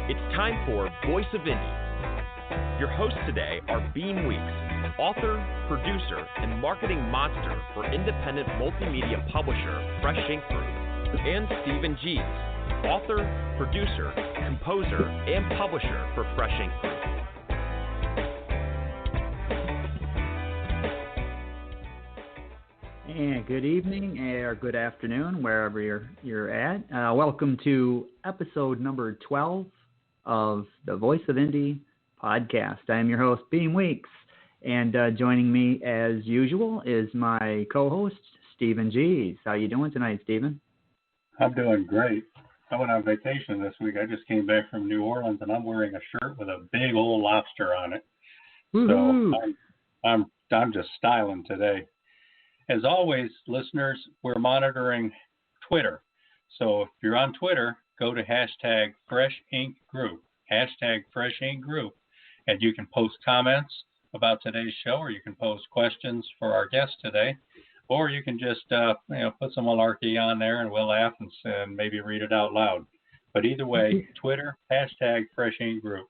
It's time for Voice of Indie. Your hosts today are Beem Weeks, author, producer, and marketing monster for independent multimedia publisher Fresh Ink Group, and Stephen Gies, author, producer, composer, and publisher for Fresh Ink Group. And good evening or good afternoon, wherever you're at. Welcome to episode number 12 of the Voice of Indie podcast. I am your host, Beem Weeks, and joining me as usual is my co-host, Stephen Gies. How you doing tonight, Stephen? I'm doing great. I went on vacation this week. I just came back from New Orleans, and I'm wearing a shirt with a big old lobster on it. Woo-hoo. So I'm just styling today. As always, listeners, we're monitoring Twitter. So if you're on Twitter, go to hashtag Fresh Ink Group, hashtag Fresh Ink Group, and you can post comments about today's show, or you can post questions for our guest today, or you can just put some malarkey on there, and we'll laugh and maybe read it out loud. But either way, Twitter, hashtag Fresh Ink Group.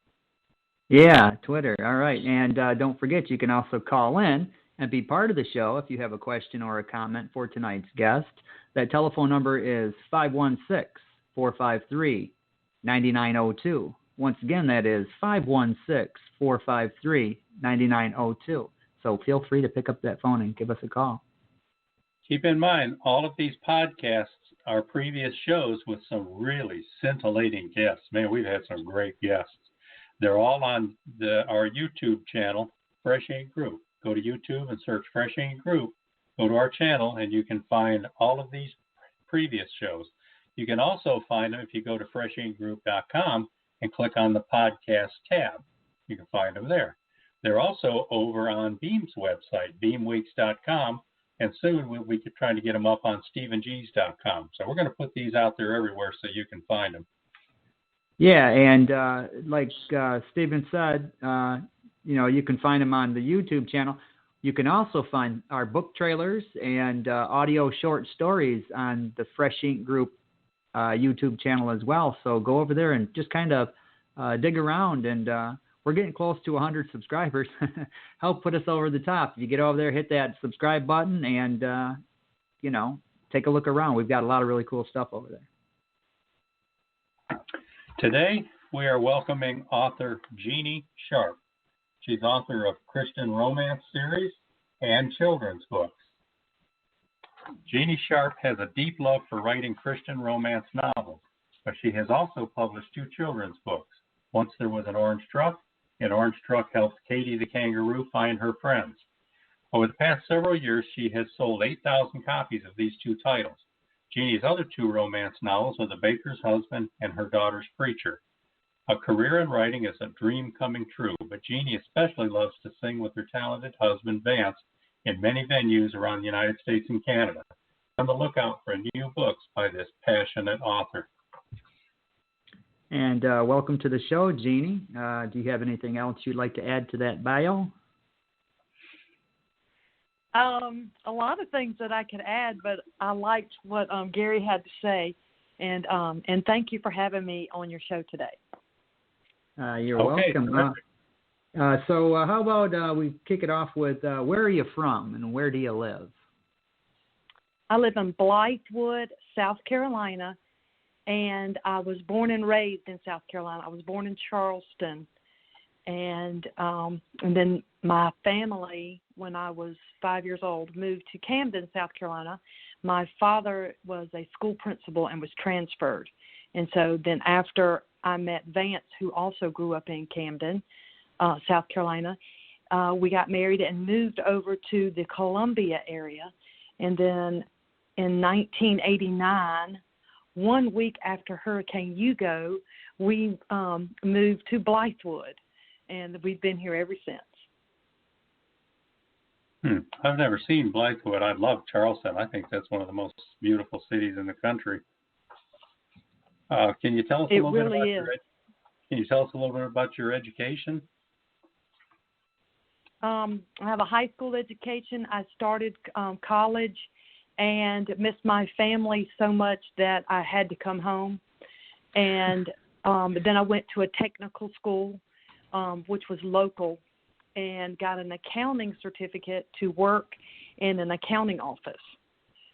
Yeah, Twitter. All right. And don't forget, you can also call in and be part of the show if you have a question or a comment for tonight's guest. That telephone number is 516-453-9902. Once again, that is 516-453-9902. So feel free to pick up that phone and give us a call. Keep in mind, all of these podcasts are previous shows with some really scintillating guests. Man, we've had some great guests. They're all on our YouTube channel, Fresh Ink Group. Go to YouTube and search Fresh Ink Group. Go to our channel, and you can find all of these previous shows. You can also find them if you go to freshinkgroup.com and click on the podcast tab. You can find them there. They're also over on Beem's website, beemweeks.com, and soon we'll be trying to get them up on stephengies.com. So we're going to put these out there everywhere so you can find them. Yeah, and like Stephen said, you can find them on the YouTube channel. You can also find our book trailers and audio short stories on the Fresh Ink Group YouTube channel as well. So go over there and just kind of dig around. And we're getting close to 100 subscribers. Help put us over the top. If you get over there, hit that subscribe button and, take a look around. We've got a lot of really cool stuff over there. Today, we are welcoming author Jeannie Sharpe. She's author of Christian romance series and children's books. Jeannie Sharpe has a deep love for writing Christian romance novels, but she has also published 2 children's books. Once There Was an Orange Truck, and Orange Truck helps Katie the kangaroo find her friends. Over the past several years, she has sold 8,000 copies of these 2 titles. Jeannie's other 2 romance novels are The Baker's Husband and Her Daughter's Preacher. A career in writing is a dream coming true, but Jeannie especially loves to sing with her talented husband, Vance, in many venues around the United States and Canada. On the lookout for new books by this passionate author. And welcome to the show, Jeannie. Do you have anything else you'd like to add to that bio? A lot of things that I could add, but I liked what Gary had to say, and thank you for having me on your show today. You're welcome. So how about we kick it off with where are you from and where do you live? I live in Blythewood, South Carolina, and I was born and raised in South Carolina. I was born in Charleston, and then my family, when I was 5 years old, moved to Camden, South Carolina. My father was a school principal and was transferred, and so then after I met Vance, who also grew up in Camden, South Carolina. We got married and moved over to the Columbia area. And then in 1989, 1 week after Hurricane Hugo, we moved to Blythewood, and we've been here ever since. I've never seen Blythewood. I love Charleston. I think that's one of the most beautiful cities in the country. Can you tell us a little bit about Can you tell us a little bit about your education? I have a high school education. I started college and missed my family so much that I had to come home. And But then I went to a technical school, which was local, and got an accounting certificate to work in an accounting office.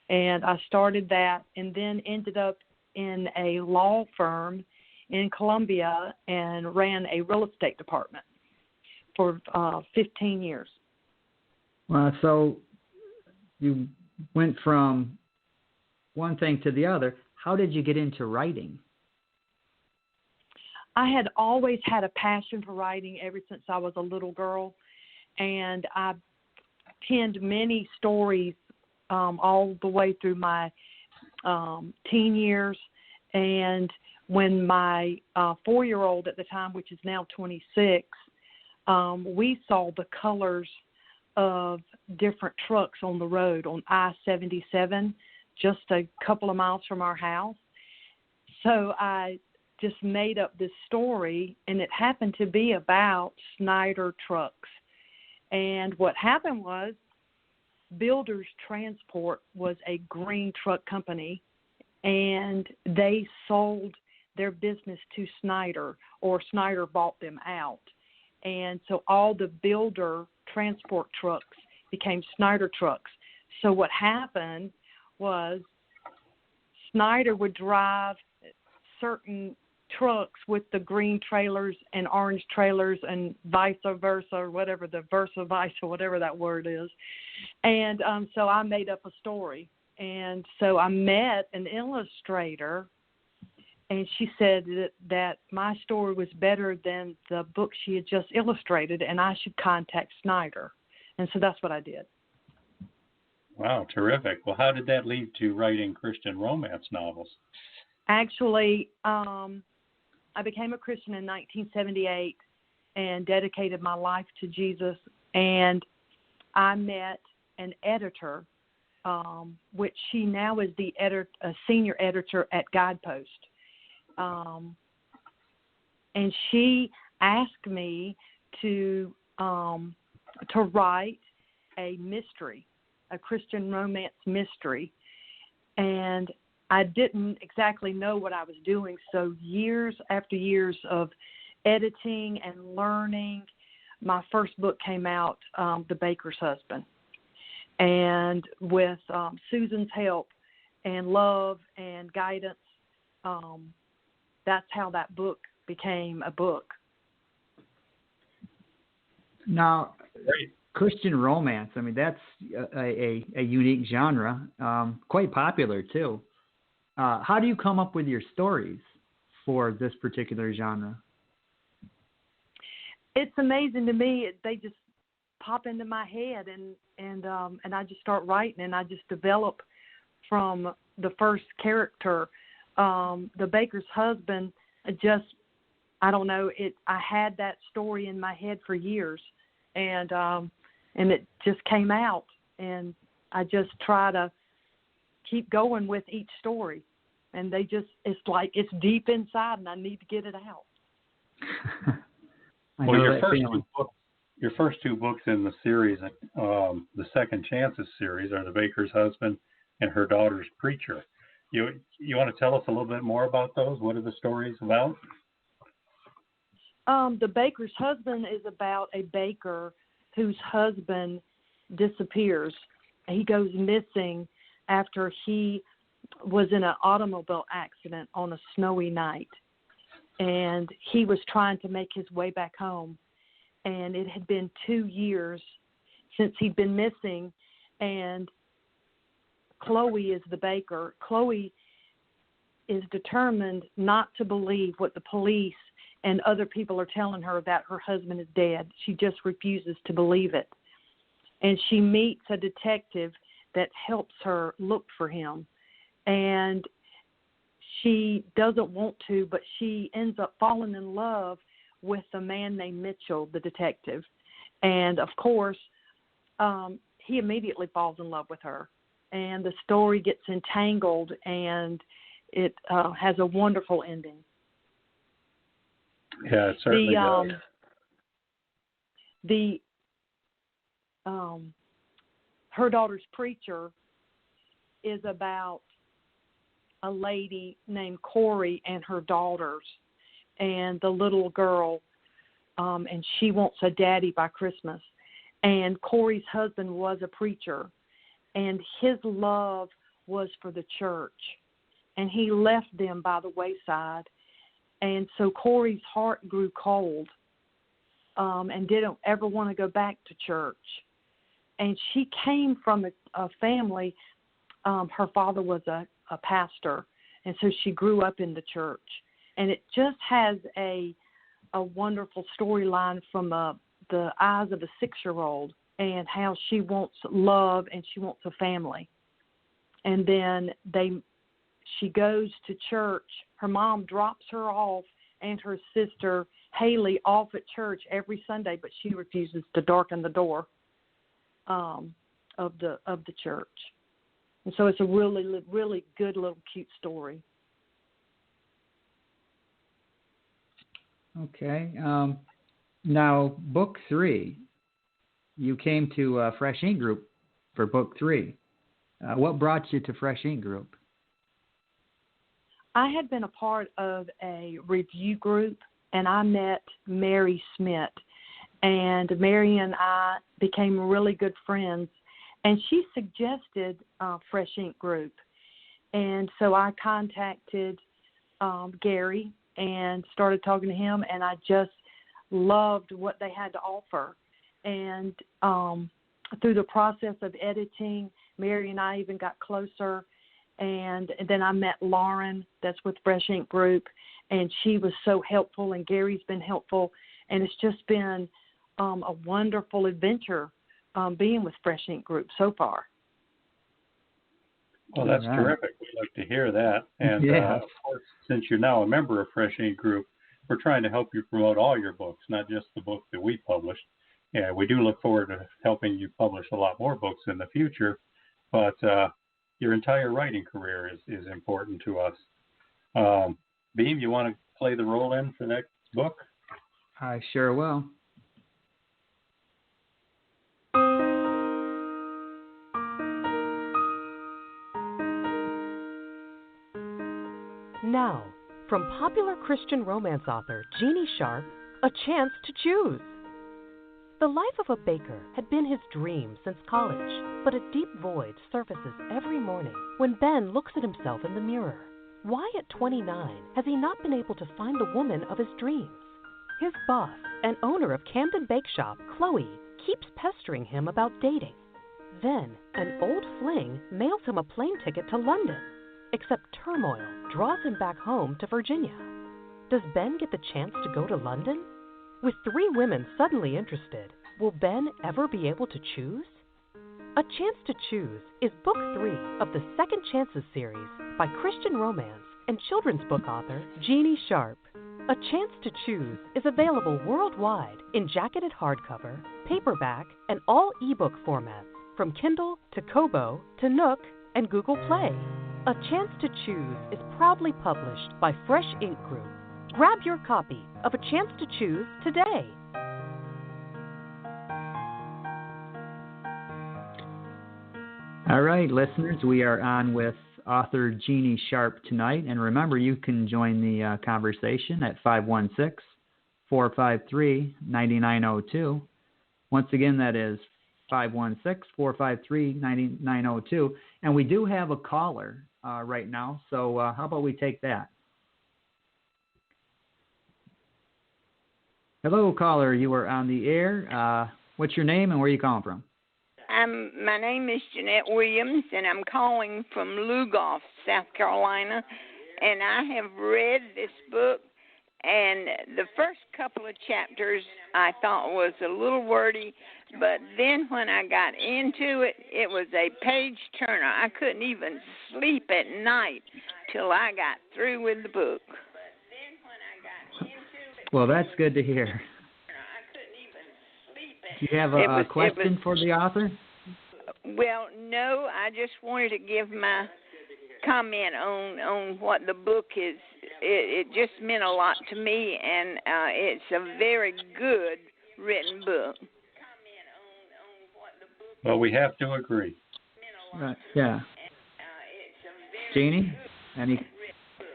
And I started that and then ended up in a law firm in Columbia and ran a real estate department for 15 years. So you went from one thing to the other. How did you get into writing? I had always had a passion for writing ever since I was a little girl, and I penned many stories all the way through my teen years. And when my 4-year-old at the time, which is now 26, we saw the colors of different trucks on the road on I-77, just a couple of miles from our house. So I just made up this story, and it happened to be about Snyder trucks. And what happened was Builders Transport was a green truck company, and they sold their business to Snyder, or Snyder bought them out. And so all the Builder Transport trucks became Snyder trucks. So what happened was Snyder would drive certain trucks with the green trailers and orange trailers and vice versa, or whatever, the versa vice, or whatever that word is. And so I made up a story. And so I met an illustrator, and she said that my story was better than the book she had just illustrated, and I should contact Snyder. And so that's what I did. Wow, terrific. Well, how did that lead to writing Christian romance novels? Actually, I became a Christian in 1978 and dedicated my life to Jesus. And I met an editor, which she now is the senior editor at Guidepost. And she asked me to write a mystery, a Christian romance mystery. And I didn't exactly know what I was doing, so years after years of editing and learning, my first book came out, The Baker's Husband. And with Susan's help and love and guidance, that's how that book became a book. Now, Great. Christian romance, I mean, that's a unique genre, quite popular too. How do you come up with your stories for this particular genre? It's amazing to me. They just pop into my head, and I just start writing, and I just develop from the first character. The Baker's Husband, I don't know. I had that story in my head for years, and it just came out, and I just try to keep going with each story. And it's like it's deep inside, and I need to get it out. Well, your first two books in the series, the Second Chances series, are The Baker's Husband and Her Daughter's Preacher. You want to tell us a little bit more about those? What are the stories about? The Baker's Husband is about a baker whose husband disappears. He goes missing after he was in an automobile accident on a snowy night, and he was trying to make his way back home, and it had been 2 years since he'd been missing. And Chloe is the baker. Chloe is determined not to believe what the police and other people are telling her that her husband is dead. She just refuses to believe it, and she meets a detective that helps her look for him. And she doesn't want to, but she ends up falling in love with a man named Mitchell, the detective. And, of course, he immediately falls in love with her. And the story gets entangled, and it has a wonderful ending. Yeah, it certainly does. Her Daughter's Preacher is about a lady named Corey and her daughters, and the little girl, and she wants a daddy by Christmas. And Corey's husband was a preacher, and his love was for the church, and he left them by the wayside. And so Corey's heart grew cold, and didn't ever want to go back to church. And she came from a family, her father was a pastor, and so she grew up in the church. And it just has a wonderful storyline from the eyes of a 6-year-old, and how she wants love and she wants a family. And then she goes to church. Her mom drops her off and her sister Haley off at church every Sunday, but she refuses to darken the door of the church. And so it's a really, really good little cute story. Okay. Now, book 3, you came to Fresh Ink Group for book 3. What brought you to Fresh Ink Group? I had been a part of a review group, and I met Mary Smith. And Mary and I became really good friends, and she suggested Fresh Ink Group. And so I contacted Gary and started talking to him, and I just loved what they had to offer. And through the process of editing, Mary and I even got closer. And then I met Lauren, that's with Fresh Ink Group, and she was so helpful, and Gary's been helpful. And it's just been a wonderful adventure being with Fresh Ink Group so far. Well, that's terrific. We'd like to hear that. And, of course, since you're now a member of Fresh Ink Group, we're trying to help you promote all your books, not just the book that we published. Yeah, we do look forward to helping you publish a lot more books in the future, but your entire writing career is important to us. Beem, you want to play the role in for that book? I sure will. Now, from popular Christian romance author Jeannie Sharpe, A Chance to Choose. The life of a baker had been his dream since college, but a deep void surfaces every morning when Ben looks at himself in the mirror. Why at 29 has he not been able to find the woman of his dreams? His boss, and owner of Camden Bake Shop, Chloe, keeps pestering him about dating. Then, an old fling mails him a plane ticket to London, except turmoil draws him back home to Virginia. Does Ben get the chance to go to London? With 3 women suddenly interested, will Ben ever be able to choose? A Chance to Choose is book 3 of the Second Chances series by Christian romance and children's book author Jeannie Sharpe. A Chance to Choose is available worldwide in jacketed hardcover, paperback, and all ebook formats, from Kindle to Kobo to Nook and Google Play. A Chance to Choose is proudly published by Fresh Ink Group. Grab your copy of A Chance to Choose today. All right, listeners, we are on with author Jeannie Sharpe tonight. And remember, you can join the conversation at 516-453-9902. Once again, that is 516-453-9902. And we do have a caller right now, so how about we take that? Hello, caller. You are on the air. What's your name and where are you calling from? My name is Jeanette Williams, and I'm calling from Lugoff, South Carolina. And I have read this book, and the first couple of chapters I thought was a little wordy, but then when I got into it, it was a page turner. I couldn't even sleep at night till I got through with the book. Well, that's good to hear. Do you have a question for the author? Well, no, I just wanted to give my comment on what the book is. It just meant a lot to me, and it's a very good written book. Well, we have to agree. Yeah. Jeannie, any?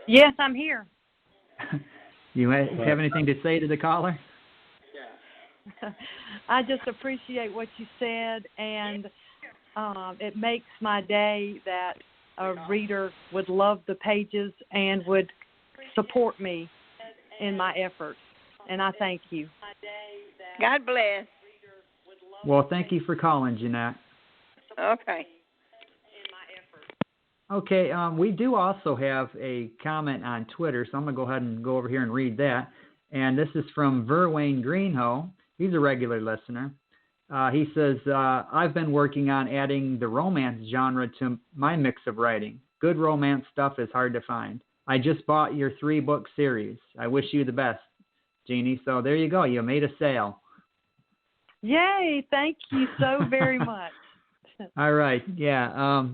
Yes, I'm here. You have anything to say to the caller? I just appreciate what you said, and it makes my day that a reader would love the pages and would support me in my efforts. And I thank you. God bless. Well, thank you for calling, Jeanette. Okay. Okay, we do also have a comment on Twitter, so I'm going to go ahead and go over here and read that. And this is from Verwayne Greenhoe. He's a regular listener. He says, I've been working on adding the romance genre to my mix of writing. Good romance stuff is hard to find. I just bought your 3-book series. I wish you the best, Jeannie. So there you go. You made a sale. Yay. Thank you so very much. All right. Yeah.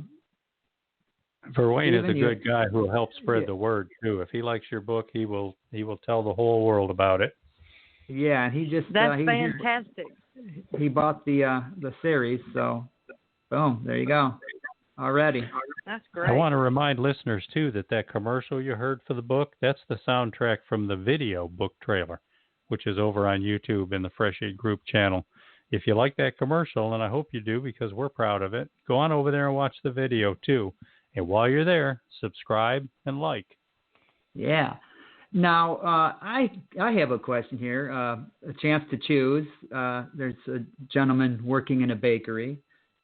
Verwayne is a good guy who will help spread the word too. If he likes your book, he will tell the whole world about it. Yeah, and he just that's fantastic. He bought the series, so boom, there you go. Already. That's great. I want to remind listeners too that commercial you heard for the book, that's the soundtrack from the video book trailer, which is over on YouTube in the Fresh Eat Group channel. If you like that commercial, and I hope you do because we're proud of it, go on over there and watch the video too. And while you're there, subscribe and like. Yeah. Now, I have a question here, a chance to choose. There's a gentleman working in a bakery,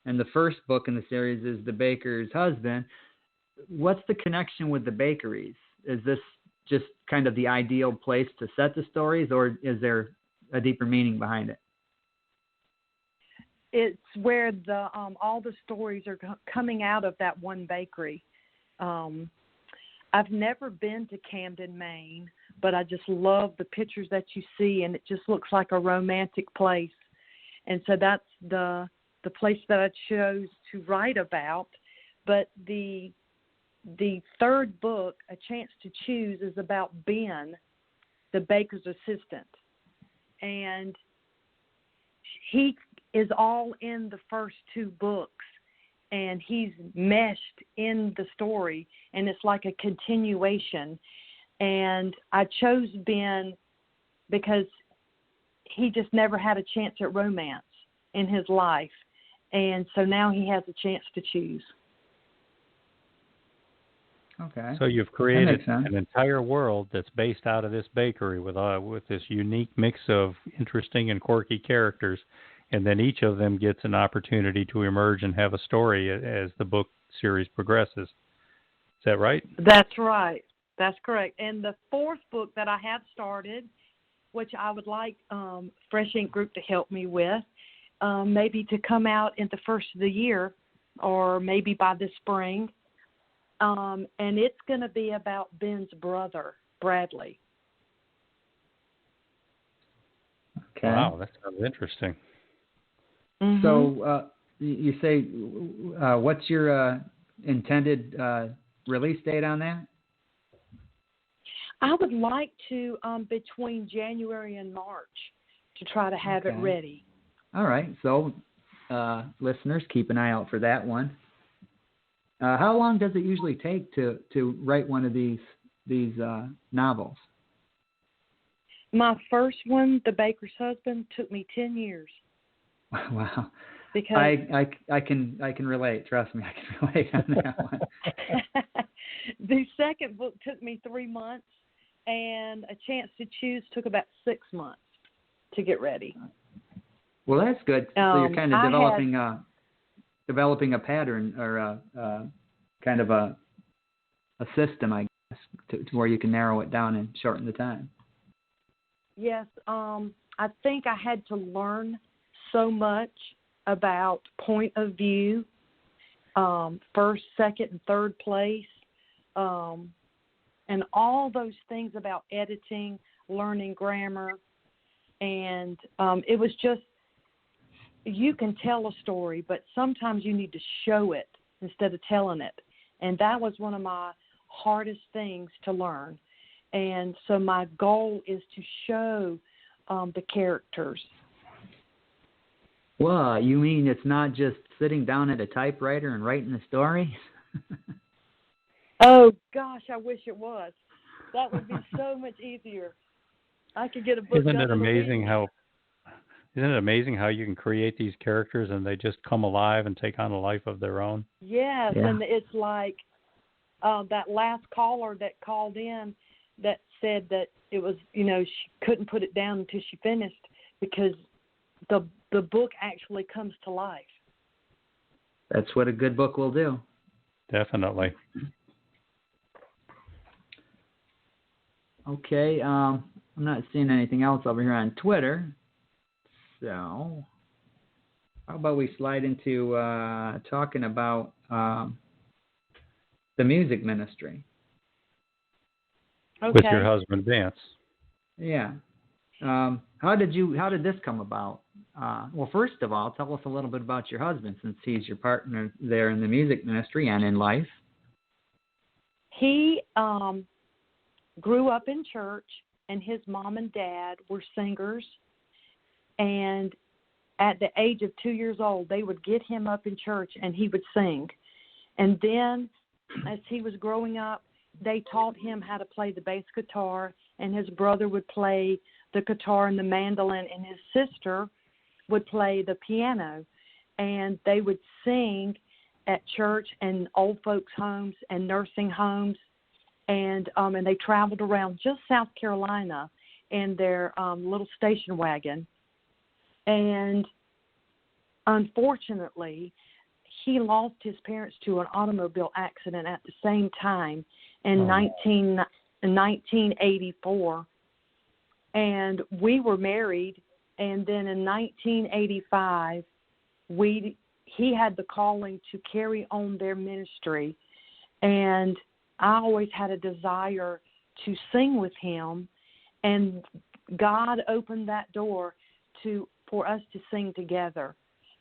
and the first book in the series is The Baker's Husband. What's the connection with the bakeries? Is this just kind of the ideal place to set the stories, or is there a deeper meaning behind it? It's where the all the stories are coming out of that one bakery. I've never been to Camden, Maine, but I just love the pictures that you see, and it just looks like a romantic place. And so that's the place that I chose to write about. But the third book, A Chance to Choose, is about Ben, the baker's assistant. And he is all in the first 2 books, and he's meshed in the story, and it's like a continuation. And I chose Ben because he just never had a chance at romance in his life, and so now he has a chance to choose. Okay. So you've created an entire world that's based out of this bakery with this unique mix of interesting and quirky characters. And then each of them gets an opportunity to emerge and have a story as the book series progresses. Is that right? That's right. That's correct. And the 4th book that I have started, which I would like Fresh Ink Group to help me with, maybe to come out in the first of the year or maybe by the spring. And it's going to be about Ben's brother, Bradley. Okay. Wow, that sounds interesting. Mm-hmm. So you say, what's your intended release date on that? I would like to, between January and March, to try to have it ready. All right. So, listeners, keep an eye out for that one. How long does it usually take to write one of these novels? My first one, The Baker's Husband, took me 10 years. Wow. Because I can relate. Trust me, I can relate on that one. The second book took me 3 months, and A Chance to Choose took about 6 months to get ready. Well, that's good. So you're kind of developing a pattern or kind of a system, I guess, to where you can narrow it down and shorten the time. Yes, I think I had to learn so much about point of view, first, second, and third place, and all those things about editing, learning grammar, and it was just, you can tell a story, but sometimes you need to show it instead of telling it, and that was one of my hardest things to learn. And so my goal is to show the characters. Well, you mean it's not just sitting down at a typewriter and writing the story? Oh, gosh, I wish it was. That would be so much easier. I could get a book Isn't done it in a amazing week. isn't it amazing how you can create these characters and they just come alive and take on a life of their own? Yes, Yeah. and it's like that last caller that called in that said that it was, she couldn't put it down until she finished because the book actually comes to life. That's what a good book will do. Definitely. Okay, I'm not seeing anything else over here on Twitter. So, how about we slide into talking about the music ministry? Okay. With your husband, Vance. Yeah. How did this come about? Well, first of all, tell us a little bit about your husband, since he's your partner there in the music ministry and in life. He grew up in church, and his mom and dad were singers. And at the age of 2 years old, they would get him up in church, and he would sing. And then, as he was growing up, they taught him how to play the bass guitar, and his brother would play the guitar and the mandolin, and his sister would play the piano. And they would sing at church and old folks' homes and nursing homes, and they traveled around just South Carolina in their little station wagon. And unfortunately, he lost his parents to an automobile accident at the same time in 1984. And we were married, and then in 1985, he had the calling to carry on their ministry. And I always had a desire to sing with him, and God opened that door for us to sing together.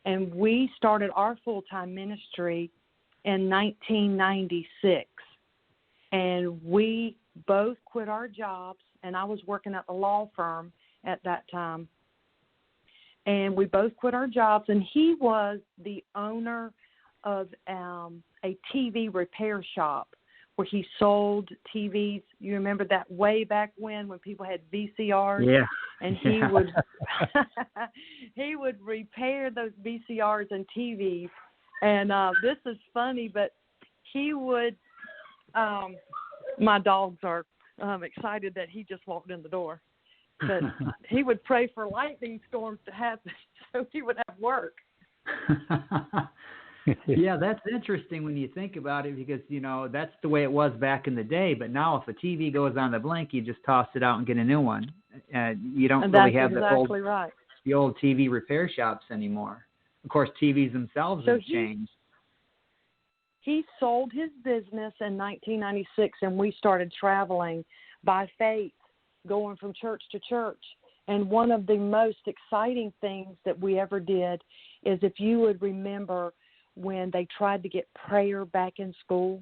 And we started our full-time ministry in 1996. And we both quit our jobs, and I was working at the law firm at that time. And we both quit our jobs, and he was the owner of a TV repair shop where he sold TVs. You remember that way back when people had VCRs? Yeah. And he would he would repair those VCRs and TVs. And this is funny, but he would my dogs are excited that he just walked in the door. But he would pray for lightning storms to happen so he would have work. Yeah, that's interesting when you think about it, because, that's the way it was back in the day. But now if a TV goes on the blink, you just toss it out and get a new one. You don't really have the old TV repair shops anymore. Of course, TVs themselves have changed. He sold his business in 1996, and we started traveling by faith, going from church to church. And one of the most exciting things that we ever did is, if you would remember, when they tried to get prayer back in school,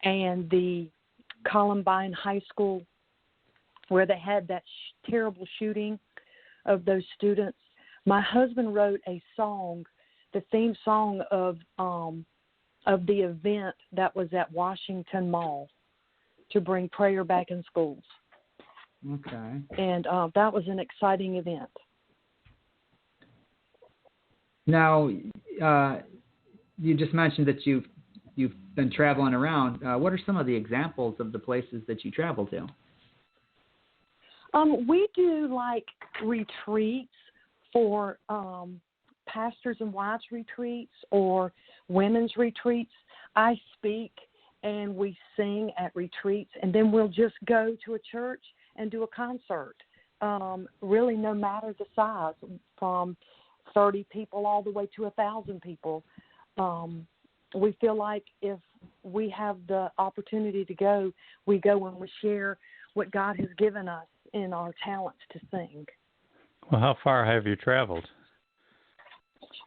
and the Columbine High School, where they had that terrible shooting of those students, my husband wrote a song, the theme song of the event that was at Washington Mall, to bring prayer back in schools. Okay. And that was an exciting event. Now, you just mentioned that you've been traveling around. What are some of the examples of the places that you travel to? We do like retreats for pastors and wives retreats or women's retreats. I speak and we sing at retreats, and then we'll just go to a church and do a concert. Really, no matter the size, from 30 people all the way to 1,000 people. We feel like if we have the opportunity to go, we go and we share what God has given us in our talents to sing. Well, how far have you traveled?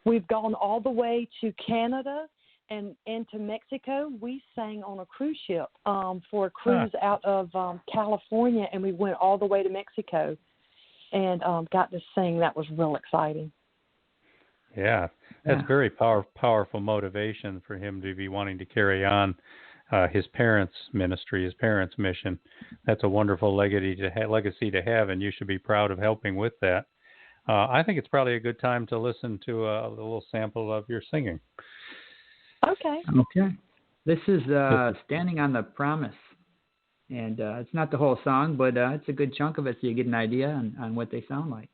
We've gone all the way to Canada and into Mexico. We sang on a cruise ship for a cruise out of California, and we went all the way to Mexico and got to sing. That was real exciting. Yeah, that's very powerful motivation for him to be wanting to carry on his parents' ministry, his parents' mission. That's a wonderful legacy to have, and you should be proud of helping with that. I think it's probably a good time to listen to a little sample of your singing. Okay. Okay. This is Standing on the Promise. And it's not the whole song, but it's a good chunk of it so you get an idea on what they sound like.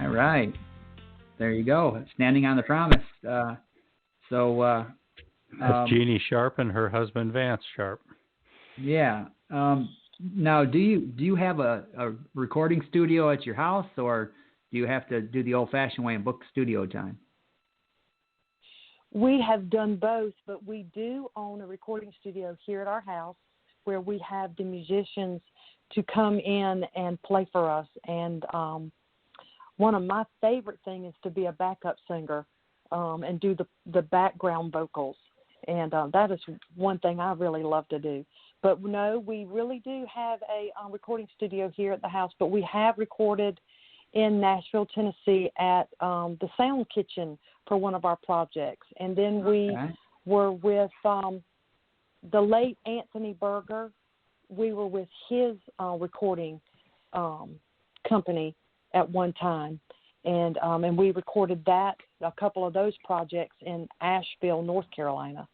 Right. There you go. Standing on the Promise. That's Jeannie Sharpe and her husband Vance Sharpe. Yeah. Now, do you have a recording studio at your house, or do you have to do the old-fashioned way and book studio time? We have done both, but we do own a recording studio here at our house where we have the musicians to come in and play for us. And one of my favorite things is to be a backup singer and do the background vocals. And that is one thing I really love to do. But no, we really do have a recording studio here at the house, but we have recorded in Nashville, Tennessee at the Sound Kitchen for one of our projects. And then we were with the late Anthony Berger. We were with his recording company at one time. And we recorded a couple of those projects in Asheville, North Carolina.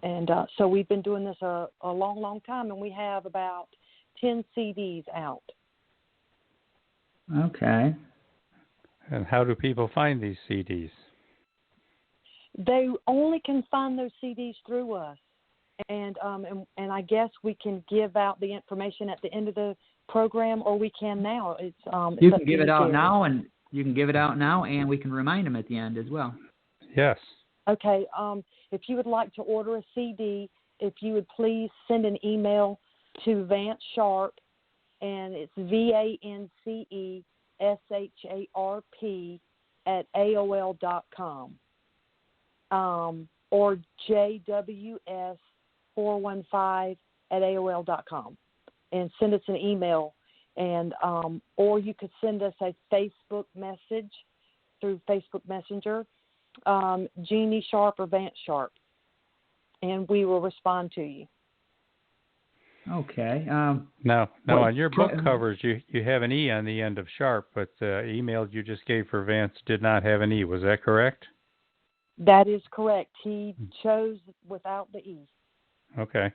And so we've been doing this a long, long time, and we have about 10 CDs out. Okay. And how do people find these CDs? They only can find those CDs through us. And I guess we can give out the information at the end of the program, or we can now. You can give it out now, and we can remind them at the end as well. Yes. Okay. If you would like to order a CD, if you would please send an email to Vance Sharpe, and it's VanceSharp @AOL.com, or JWS415 and send us an email, and or you could send us a Facebook message through Facebook Messenger, Jeannie Sharpe or Vance Sharpe, and we will respond to you. Okay. Now on your book covers, you have an E on the end of Sharpe, but the email you just gave for Vance did not have an E. Was that correct? That is correct. He chose without the E. Okay.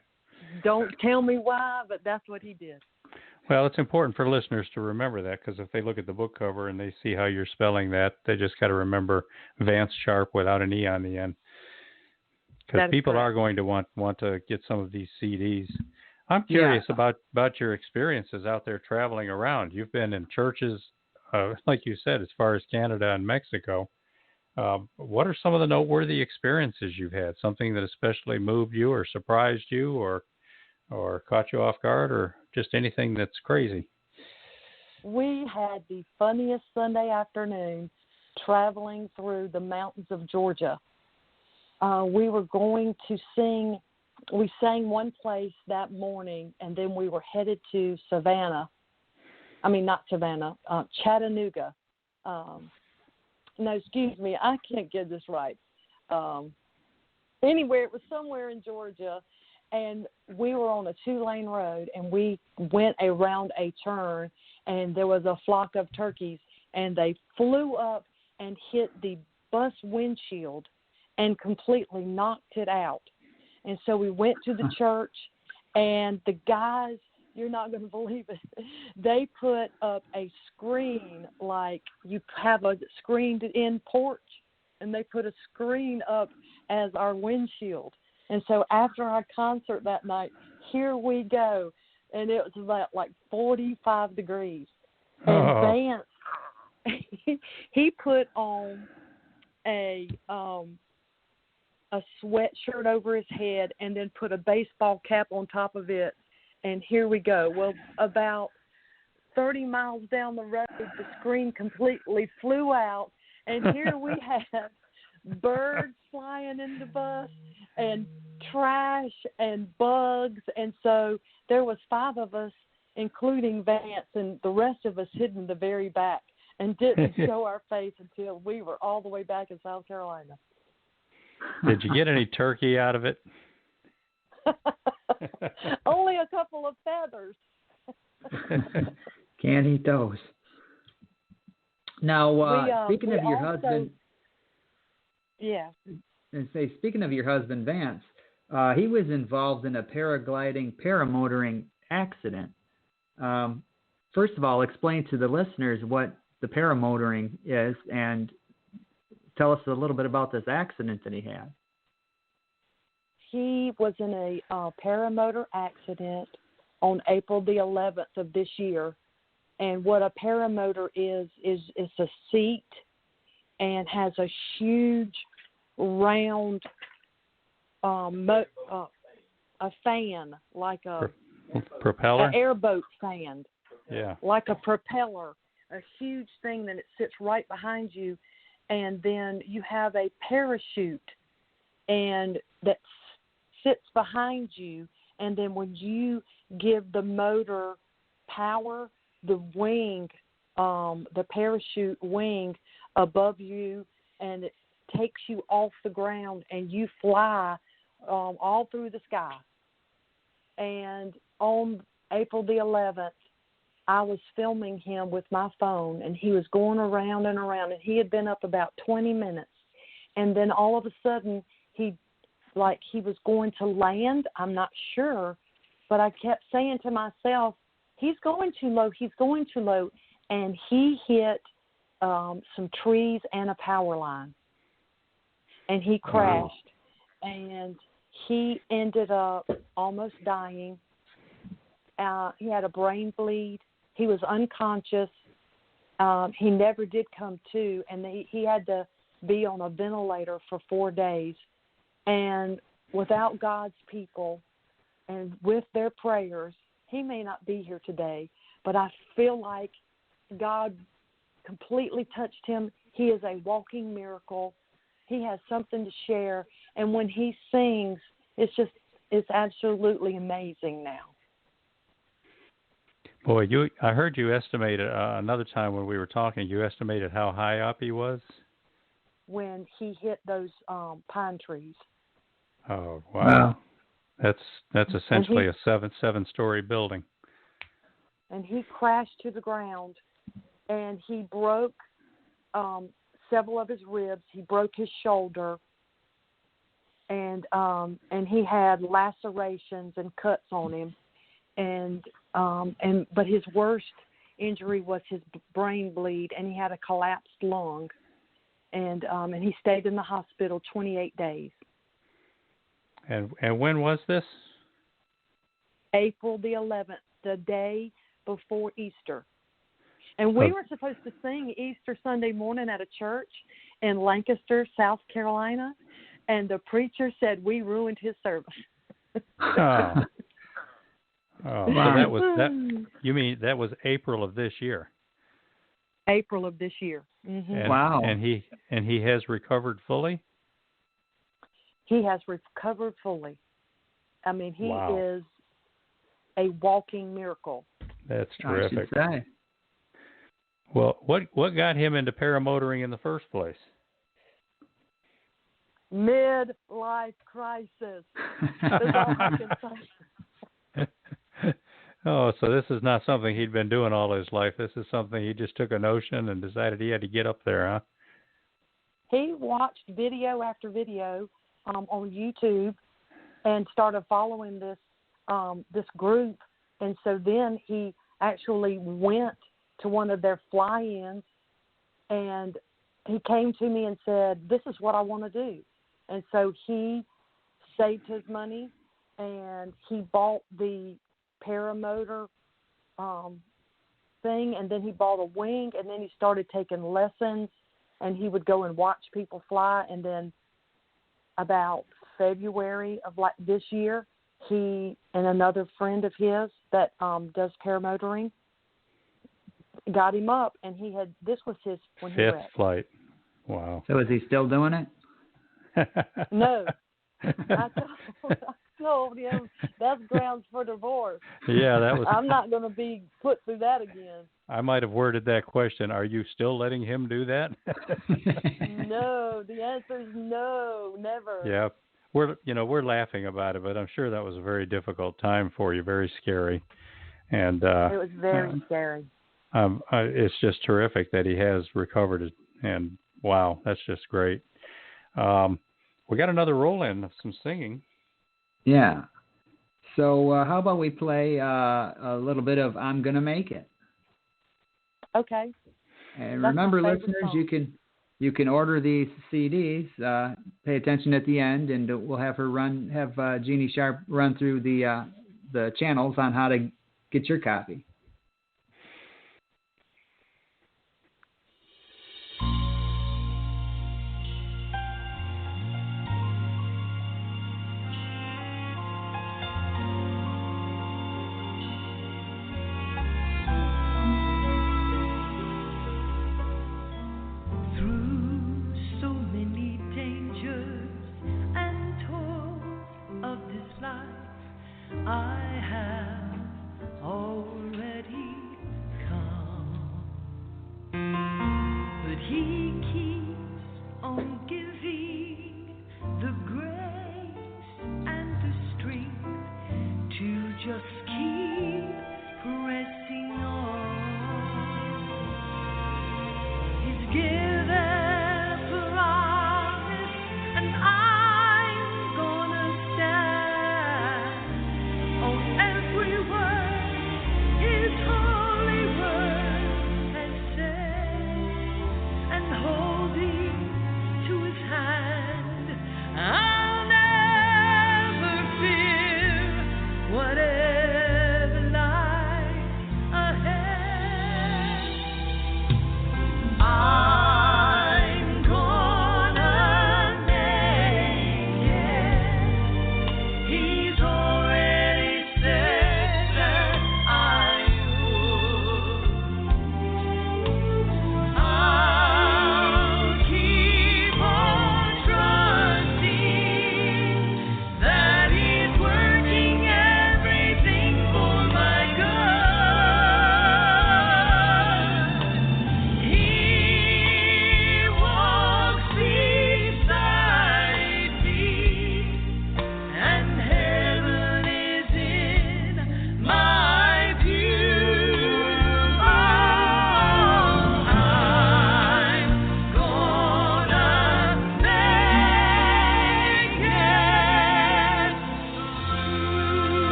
Don't tell me why, but that's what he did. Well, it's important for listeners to remember that, because if they look at the book cover and they see how you're spelling that, they just got to remember Vance Sharpe without an E on the end. Because people are going to want to get some of these CDs. I'm curious about your experiences out there traveling around. You've been in churches, like you said, as far as Canada and Mexico. What are some of the noteworthy experiences you've had? Something that especially moved you or surprised you or caught you off guard, or just anything that's crazy? We had the funniest Sunday afternoon traveling through the mountains of Georgia. We were going to sing. We sang one place that morning, and then we were headed to Chattanooga. No, excuse me, I can't get this right. Anywhere, it was somewhere in Georgia, and we were on a 2-lane road, and we went around a turn, and there was a flock of turkeys, and they flew up and hit the bus windshield and completely knocked it out. And so we went to the church, and the guys, you're not going to believe it, they put up a screen like you have a screened-in porch, and they put a screen up as our windshield. And so after our concert that night, here we go, and it was about like 45 degrees. And Vance, he put on a sweatshirt over his head and then put a baseball cap on top of it, and here we go. Well, about 30 miles down the road, the screen completely flew out, and here we have birds flying in the bus and trash and bugs, and so there was 5 of us, including Vance, and the rest of us hid in the very back and didn't show our face until we were all the way back in South Carolina. Did you get any turkey out of it? Only a couple of feathers. Can't eat those. Now, speaking of your husband, yeah. And speaking of your husband, Vance, he was involved in a paramotoring accident. First of all, explain to the listeners what the paramotoring is, and tell us a little bit about this accident that he had. He was in a paramotor accident on April the 11th of this year. And what a paramotor is a seat and has a huge round a fan, like a propeller, an airboat fan. Yeah. Like a propeller, a huge thing that it sits right behind you, and then you have a parachute and that sits behind you, and then when you give the motor power, the wing, the parachute wing above you, and it takes you off the ground, and you fly all through the sky. And on April the 11th, I was filming him with my phone, and he was going around and around, and he had been up about 20 minutes. And then all of a sudden, he was going to land. I'm not sure, but I kept saying to myself, he's going too low, and he hit some trees and a power line, and he crashed, and he ended up almost dying. He had a brain bleed. He was unconscious. He never did come to, and he had to be on a ventilator for 4 days. And without God's people and with their prayers, he may not be here today, but I feel like God completely touched him. He is a walking miracle. He has something to share, and when he sings, it's absolutely amazing now. Boy, I heard you estimated another time when we were talking, you estimated how high up he was? When he hit those pine trees. Oh, wow. That's essentially a seven-story building. And he crashed to the ground, and he broke several of his ribs. He broke his shoulder, and he had lacerations and cuts on him, but his worst injury was his brain bleed, and he had a collapsed lung, and he stayed in the hospital 28 days. And when was this? April the 11th, the day before Easter. And we were supposed to sing Easter Sunday morning at a church, in Lancaster, South Carolina, and the preacher said we ruined his service. Oh. Oh, so Wow. that was that. You mean that was April of this year? April of this year. Mm-hmm. And, Wow. And he has recovered fully? He has recovered fully. I mean, he Wow. is a walking miracle. That's I terrific. should say. Well, what got him into paramotoring in the first place? Midlife crisis. That's all I can say. Oh, so this is not something he'd been doing all his life. This is something he just took a notion and decided he had to get up there, huh? He watched video after video on YouTube and started following this this group. And so then he actually went to one of their fly-ins, and he came to me and said, "This is what I want to do." And so he saved his money, and he bought the paramotor thing, and then he bought a wing, and then he started taking lessons, and he would go and watch people fly. And then about February of this year, he and another friend of his that does paramotoring got him up, and this was his when he Fifth wrecked. flight. Wow. So is he still doing it? No. I told him that's grounds for divorce. Yeah, that was. I'm not going to be put through that again. I might have worded that question. Are you still letting him do that? No, the answer is no, never. Yeah, we're laughing about it, but I'm sure that was a very difficult time for you, very scary, and it was very scary. It's just terrific that he has recovered it, and wow, that's just great. We got another roll-in of some singing. Yeah. So how about we play a little bit of "I'm Gonna Make It"? Okay. And That's remember, my favorite listeners, song. you can order these CDs. Pay attention at the end, and we'll have Jeannie Sharpe run through the channels on how to get your copy.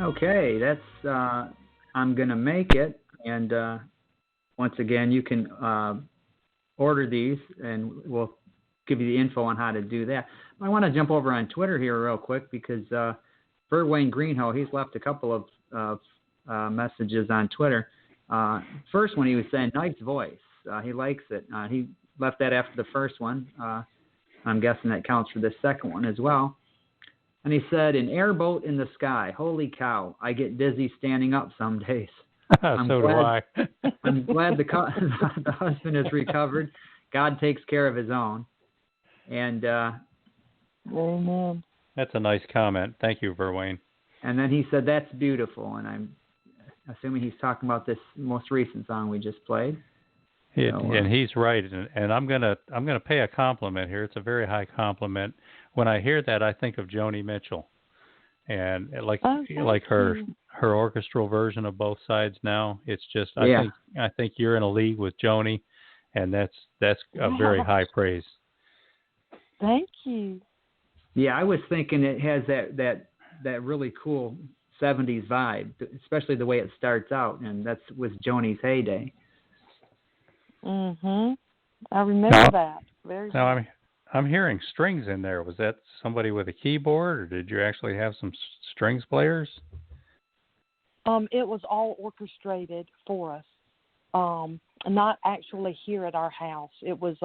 Okay, that's I'm Gonna Make It, and once again, you can order these, and we'll give you the info on how to do that. I want to jump over on Twitter here real quick because Wayne Greenhoe, he's left a couple of messages on Twitter. First one, he was saying, nice voice. He likes it. He left that after the first one. I'm guessing that counts for the second one as well. And he said, an airboat in the sky. Holy cow. I get dizzy standing up some days. So do I. I'm glad the husband is recovered. God takes care of his own. And amen. That's a nice comment. Thank you, Verwayne. And then he said, that's beautiful. And I'm assuming he's talking about this most recent song we just played. And he's right. And I'm gonna pay a compliment here. It's a very high compliment. When I hear that, I think of Joni Mitchell, and like her orchestral version of Both Sides Now. It's just I think you're in a league with Joni, and that's a very high praise. Thank you. Yeah, I was thinking it has that really cool 70s vibe, especially the way it starts out, and that was Joni's heyday. Mhm. I remember that. Very. Now I'm hearing strings in there. Was that somebody with a keyboard, or did you actually have some strings players? It was all orchestrated for us. Not actually here at our house. It was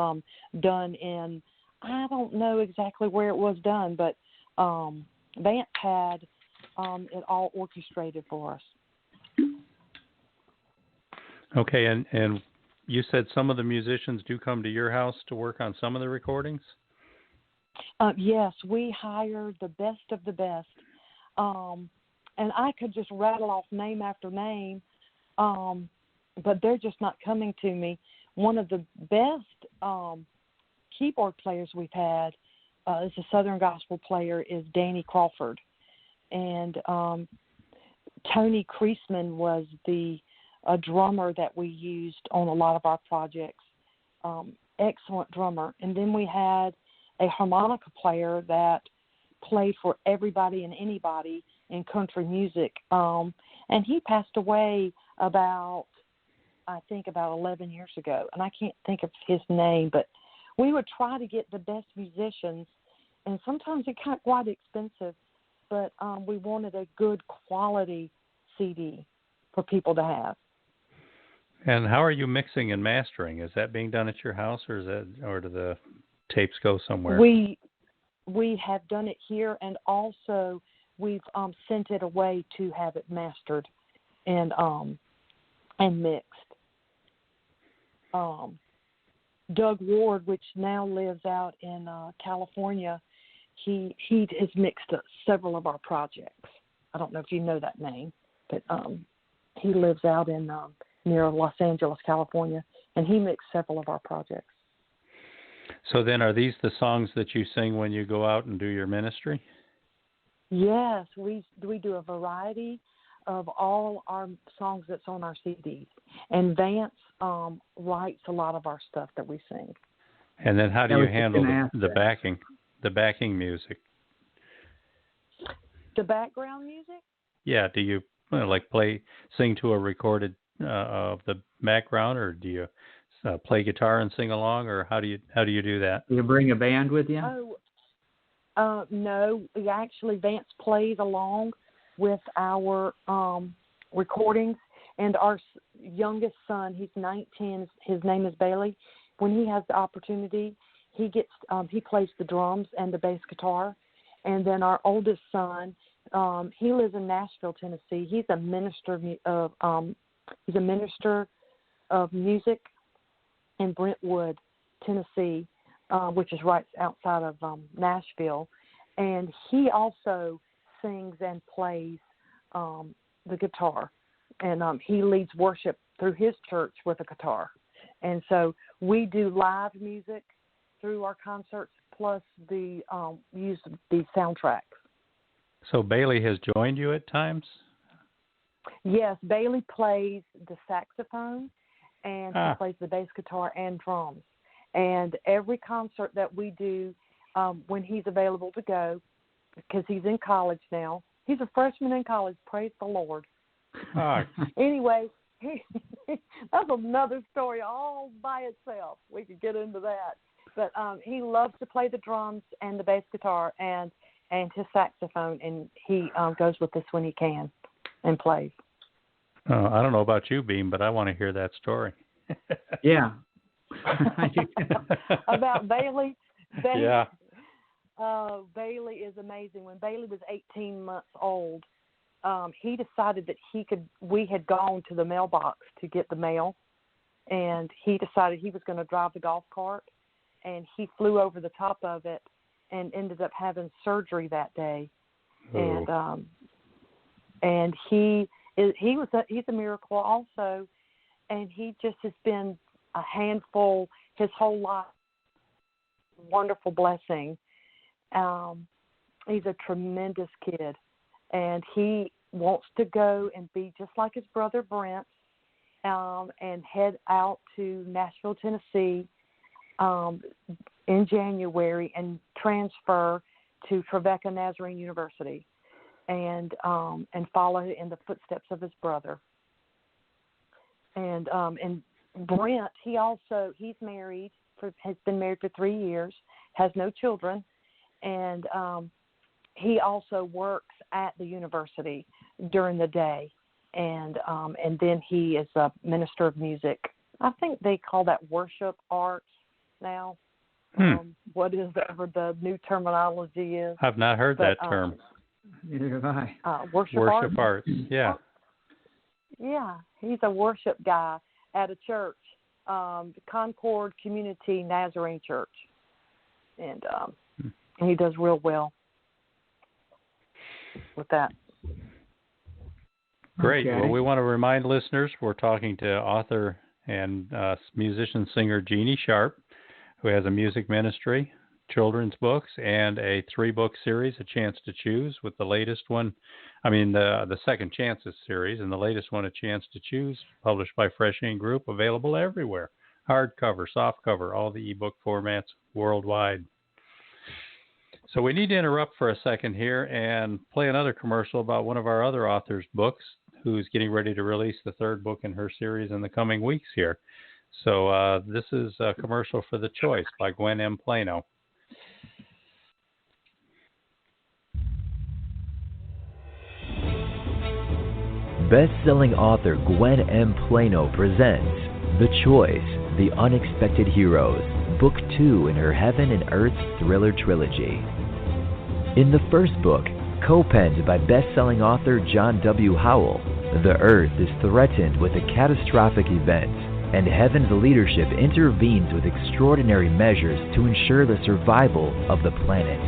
done in, I don't know exactly where it was done, but Vance had it all orchestrated for us. Okay, and you said some of the musicians do come to your house to work on some of the recordings? Yes, we hired the best of the best. And I could just rattle off name after name, but they're just not coming to me. One of the best keyboard players we've had is a Southern gospel player, is Danny Crawford. And Tony Kreisman was a drummer that we used on a lot of our projects. Excellent drummer. And then we had a harmonica player that played for everybody and anybody in country music. And he passed away about 11 years ago. And I can't think of his name, but we would try to get the best musicians. And sometimes it got quite expensive, but we wanted a good quality CD for people to have. And how are you mixing and mastering? Is that being done at your house, or do the tapes go somewhere? We have done it here, and also we've sent it away to have it mastered and mixed. Doug Ward, which now lives out in California, he has mixed several of our projects. I don't know if you know that name, but he lives out in near Los Angeles, California, and he mixed several of our projects. So then are these the songs that you sing when you go out and do your ministry? Yes, we do a variety of all our songs that's on our CDs. And Vance writes a lot of our stuff that we sing. And then how do you handle the backing music? The background music? Yeah, do you sing to a recorded of the background, or do you play guitar and sing along, or how do you do that? Do you bring a band with you? No, Vance plays along with our recordings, and our youngest son, he's 19, his name is Bailey. When he has the opportunity, he plays the drums and the bass guitar. And then our oldest son, he lives in Nashville, Tennessee. He's a minister of music in Brentwood, Tennessee, which is right outside of Nashville. And he also sings and plays the guitar. And he leads worship through his church with a guitar. And so we do live music through our concerts, plus use the soundtracks. So Bailey has joined you at times? Yes, Bailey plays the saxophone, and he plays the bass guitar and drums. And every concert that we do, when he's available to go, because he's in college now, he's a freshman in college, praise the Lord. Anyway, that's another story all by itself. We could get into that. But he loves to play the drums and the bass guitar and his saxophone, and he goes with us when he can and plays. I don't know about you, Beem, but I want to hear that story. Yeah. About Bailey. Yeah. Bailey is amazing. When Bailey was 18 months old, he decided that we had gone to the mailbox to get the mail, and he decided he was going to drive the golf cart, and he flew over the top of it and ended up having surgery that day. Ooh. And he's a miracle also, and he just has been a handful his whole life. Wonderful blessing. He's a tremendous kid, and he wants to go and be just like his brother Brent, and head out to Nashville, Tennessee, in January and transfer to Trevecca Nazarene University, and follow in the footsteps of his brother. And Brent, he's married. Has been married for 3 years, has no children, and he also works at the university during the day, and then he is a minister of music. I think they call that worship arts now. Whatever the new terminology is. I've not heard that term. Neither have I. Worship arts. Yeah. Yeah, he's a worship guy at a church. Concord Community Nazarene Church, and he does real well with that. Great. Okay. Well, we want to remind listeners we're talking to author and musician-singer Jeannie Sharpe, who has a music ministry, children's books, and a 3-book series, A Chance to Choose, with the latest one, the Second Chances series, and the latest one, A Chance to Choose, published by Fresh Ink Group, available everywhere. Hardcover, softcover, all the ebook formats worldwide. So we need to interrupt for a second here and play another commercial about one of our other authors' books, who's getting ready to release the 3rd book in her series in the coming weeks here. So this is a commercial for The Choice by Gwen M. Plano. Best-selling author Gwen M. Plano presents The Choice, The Unexpected Heroes, Book 2 in her Heaven and Earth thriller trilogy. In the first book, co-penned by best-selling author John W. Howell, the Earth is threatened with a catastrophic event, and Heaven's leadership intervenes with extraordinary measures to ensure the survival of the planet.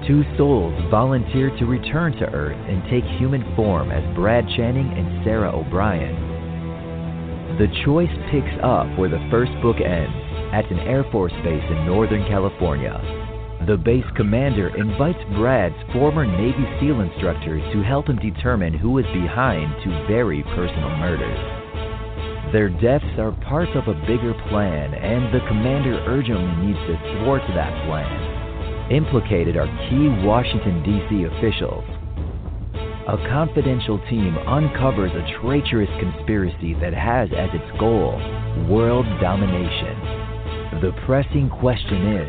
2 souls volunteer to return to Earth and take human form as Brad Channing and Sarah O'Brien. The Choice picks up where the first book ends, at an Air Force base in Northern California. The base commander invites Brad's former Navy SEAL instructors to help him determine who is behind 2 very personal murders. Their deaths are part of a bigger plan, and the commander urgently needs to thwart that plan. Implicated are key Washington, D.C. officials. A confidential team uncovers a traitorous conspiracy that has as its goal world domination. The pressing question is,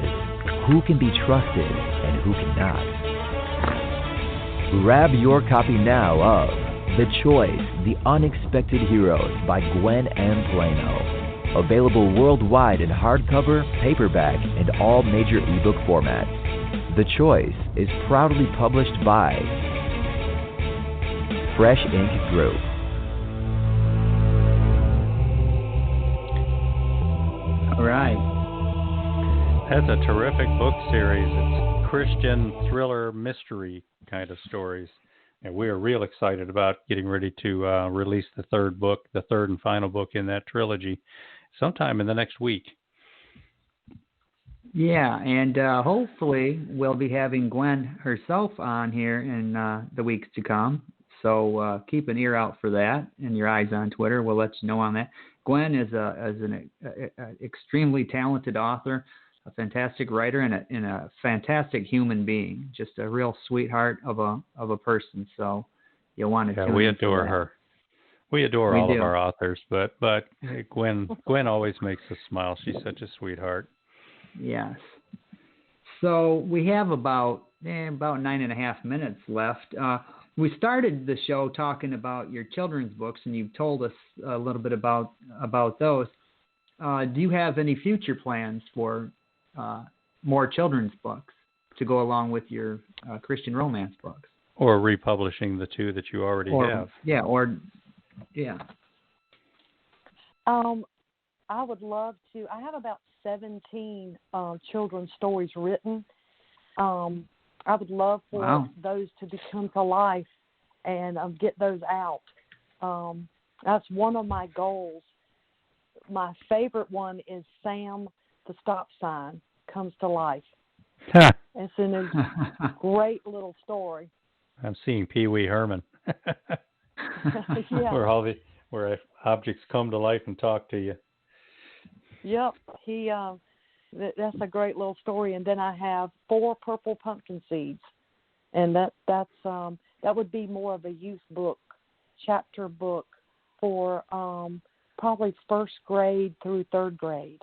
who can be trusted and who cannot? Grab your copy now of The Choice, The Unexpected Heroes by Gwen M. Plano. Available worldwide in hardcover, paperback, and all major ebook formats. The Choice is proudly published by Fresh Ink Group. All right. That's a terrific book series. It's Christian thriller mystery kind of stories. And we are real excited about getting ready to release the 3rd book, the 3rd and final book in that trilogy, sometime in the next week. Yeah, and hopefully we'll be having Gwen herself on here in the weeks to come. So keep an ear out for that and your eyes on Twitter. We'll let you know on that. Gwen is an extremely talented author, a fantastic writer, and a fantastic human being. Just a real sweetheart of a person. So you'll want to. Yeah, we adore her. We adore all of our authors, but Gwen always makes us smile. She's such a sweetheart. Yes. So we have about 9.5 minutes left. We started the show talking about your children's books, and you've told us a little bit about those. Do you have any future plans for more children's books to go along with your Christian romance books? Or republishing the two that you already have. Yeah, I would love to. I have about 17 children's stories written. I would love for those to become to life and get those out. That's one of my goals. My favorite one is Sam the Stop Sign Comes to Life. It's a great little story. I'm seeing Pee Wee Herman. Yeah. Where objects come to life and talk to you. Yep, that's a great little story. And then I have 4 purple pumpkin seeds, and that would be more of a youth book, chapter book for probably first grade through third grade,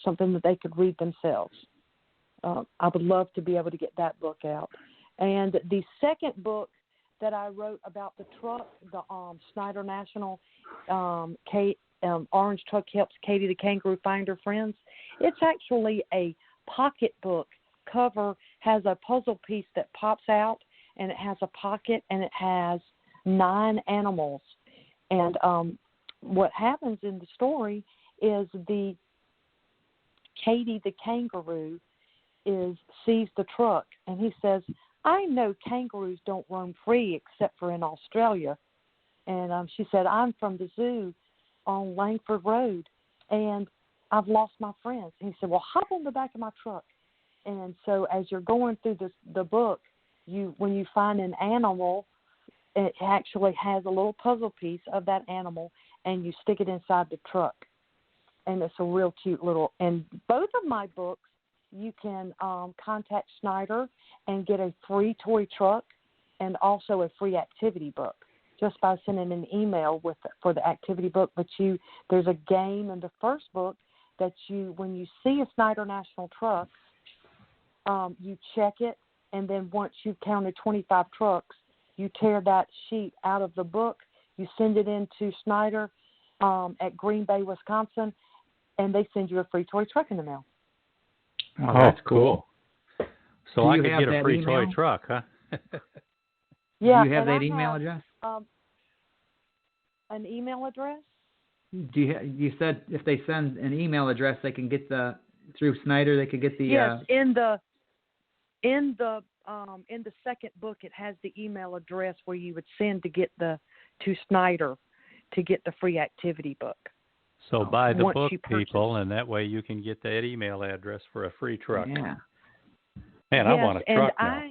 something that they could read themselves. I would love to be able to get that book out. And the second book that I wrote about the truck, the Snyder National Orange Truck Helps Katie the Kangaroo Find Her Friends. It's actually a pocket book. Cover has a puzzle piece that pops out, and it has a pocket, and it has 9 animals. And what happens in the story is the Katie the Kangaroo sees the truck, and he says, I know kangaroos don't roam free except for in Australia. And she said, I'm from the zoo on Langford Road, and I've lost my friends. And he said, well, hop on the back of my truck. And so as you're going through the book, when you find an animal, it actually has a little puzzle piece of that animal, and you stick it inside the truck. And it's a real cute little, and both of my books, you can contact Snyder and get a free toy truck and also a free activity book just by sending an email for the activity book. But there's a game in the first book that when you see a Snyder National truck, you check it, and then once you've counted 25 trucks, you tear that sheet out of the book, you send it into Snyder at Green Bay, Wisconsin, and they send you a free toy truck in the mail. Oh, that's cool. So I could get a free toy truck, huh? Yeah. Do you have that email address? An email address? You said if they send an email address, they can get through Snyder. They could get the. Yes, in the second book, it has the email address where you would send to Snyder to get the free activity book. So buy the book, people, and that way you can get that email address for a free truck. Yeah. Man, I want a truck now.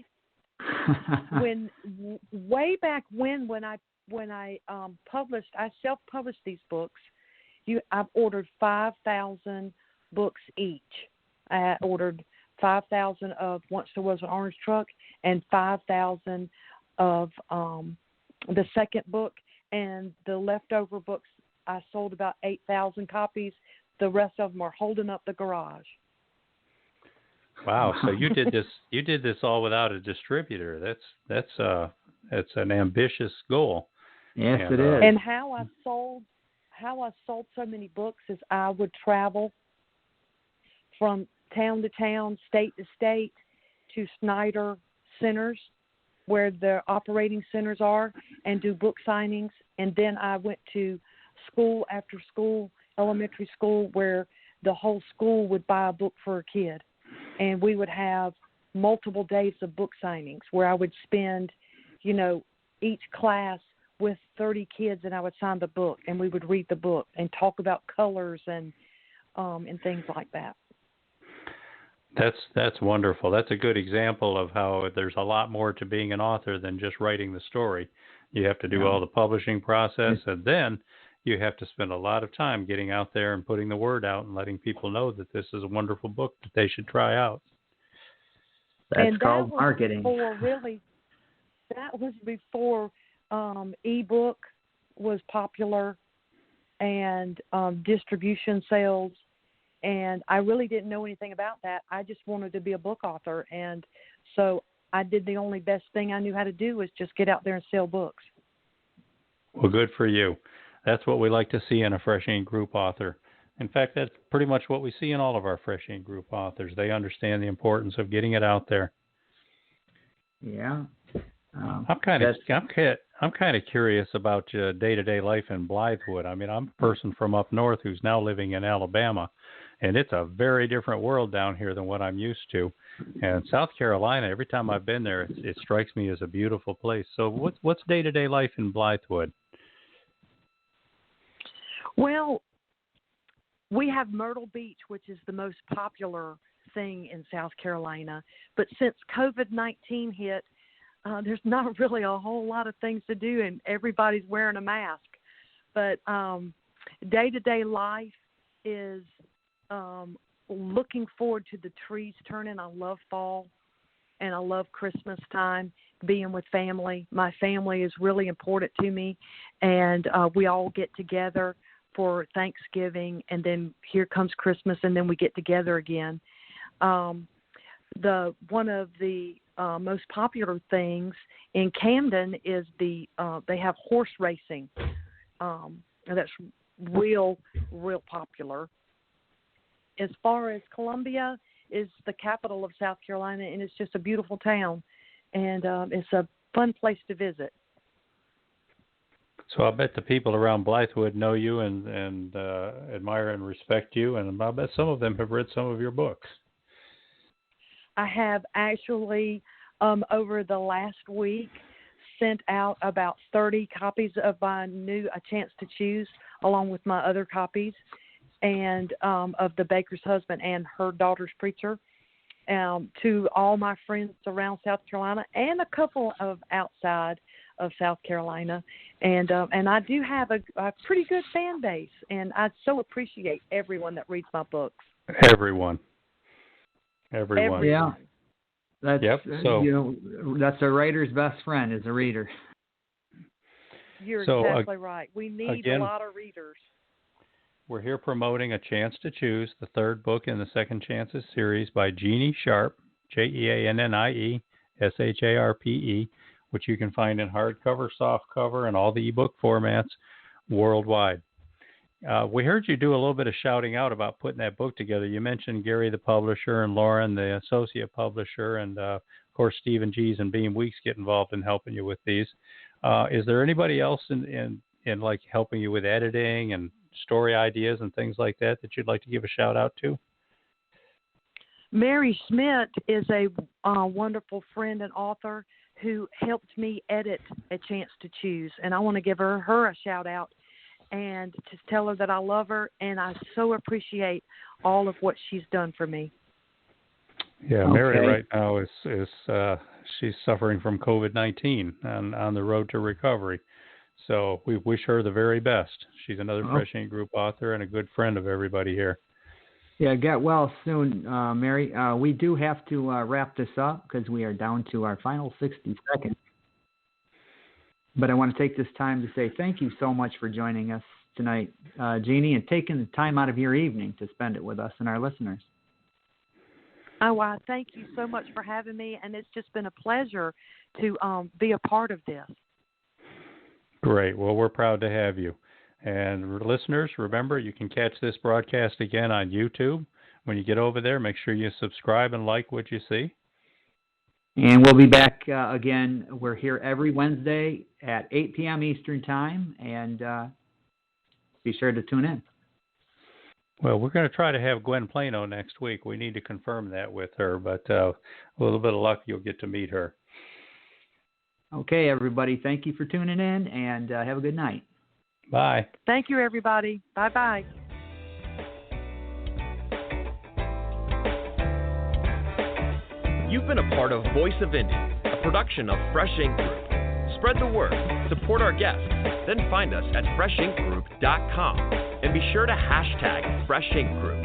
Way back when I published, I self-published these books. I've ordered 5,000 books each. I ordered 5,000 of Once There Was an Orange Truck and 5,000 of the second book, and the leftover books I sold about 8,000 copies. The rest of them are holding up the garage. Wow! So you did this. You did this all without a distributor. That's an ambitious goal. Yes, it is. And how I sold so many books is I would travel from town to town, state to state, to Snyder centers, where the operating centers are, and do book signings. And then I went to school after school, elementary school, where the whole school would buy a book for a kid. And we would have multiple days of book signings where I would spend, each class with 30 kids, and I would sign the book, and we would read the book and talk about colors and things like that. That's wonderful. That's a good example of how there's a lot more to being an author than just writing the story. You have to do all the publishing process, and then you have to spend a lot of time getting out there and putting the word out and letting people know that this is a wonderful book that they should try out. That's called marketing. That was before ebook was popular and distribution sales And I really didn't know anything about that. I just wanted to be a book author. And so I did the only best thing I knew how to do, was just get out there and sell books. Well, good for you. That's what we like to see in a Fresh Ink Group author. In fact, that's pretty much what we see in all of our Fresh Ink Group authors. They understand the importance of getting it out there. Yeah. I'm kind of curious about your day-to-day life in Blythewood. I mean, I'm a person from up north who's now living in Alabama, and it's a very different world down here than what I'm used to. And South Carolina, every time I've been there, it strikes me as a beautiful place. So what's day-to-day life in Blythewood? Well, we have Myrtle Beach, which is the most popular thing in South Carolina. But since COVID-19 hit, there's not really a whole lot of things to do, and everybody's wearing a mask. But day-to-day life is looking forward to the trees turning. I love fall, and I love Christmas time, being with family. My family is really important to me, and we all get together for Thanksgiving, and then here comes Christmas, and then we get together again. One of the most popular things in Camden is they have horse racing. That's real popular. As far as Columbia is the capital of South Carolina, and it's just a beautiful town, and it's a fun place to visit. So I bet the people around Blythewood know you and admire and respect you, and I bet some of them have read some of your books. I have actually, over the last week, sent out about 30 copies of my new A Chance to Choose, along with my other copies, and of The Baker's Husband and Her Daughter's Preacher, to all my friends around South Carolina and a couple of outside of South Carolina. And I do have a pretty good fan base, and I so appreciate everyone that reads my books. Everyone. Yeah. That's, yep. So that's a writer's best friend, is a reader. You're exactly right. We need a lot of readers. We're here promoting A Chance to Choose, the third book in the Second Chances series by Jeannie Sharpe, Jeannie Sharpe, which you can find in hardcover, softcover, and all the ebook formats worldwide. We heard you do a little bit of shouting out about putting that book together. You mentioned Gary, the publisher, and Lauren, the associate publisher, and of course Stephen G's and Beem Weeks get involved in helping you with these. Is there anybody else in like helping you with editing and story ideas and things like that you'd like to give a shout out to? Mary Schmidt is a wonderful friend and author who helped me edit A Chance to Choose, and I want to give her a shout out and just tell her that I love her, and I so appreciate all of what she's done for me. Yeah, okay. Mary right now is she's suffering from COVID-19 and on the road to recovery. So we wish her the very best. She's another Fresh Ink Group author and a good friend of everybody here. Yeah, get well soon, Mary. We do have to wrap this up because we are down to our final 60 seconds. But I want to take this time to say thank you so much for joining us tonight, Jeannie, and taking the time out of your evening to spend it with us and our listeners. Oh, well, thank you so much for having me, and it's just been a pleasure to be a part of this. Great. Well, we're proud to have you. And listeners, remember, you can catch this broadcast again on YouTube. When you get over there, make sure you subscribe and like what you see. And we'll be back again. We're here every Wednesday at 8 p.m. Eastern Time, and be sure to tune in. Well, we're going to try to have Gwen Plano next week. We need to confirm that with her, but a little bit of luck, you'll get to meet her. Okay, everybody. Thank you for tuning in, and have a good night. Bye. Thank you, everybody. Bye-bye. You've been a part of Voice of Indie, a production of Fresh Ink Group. Spread the word, support our guests, then find us at freshinkgroup.com and be sure to hashtag Fresh Ink Group.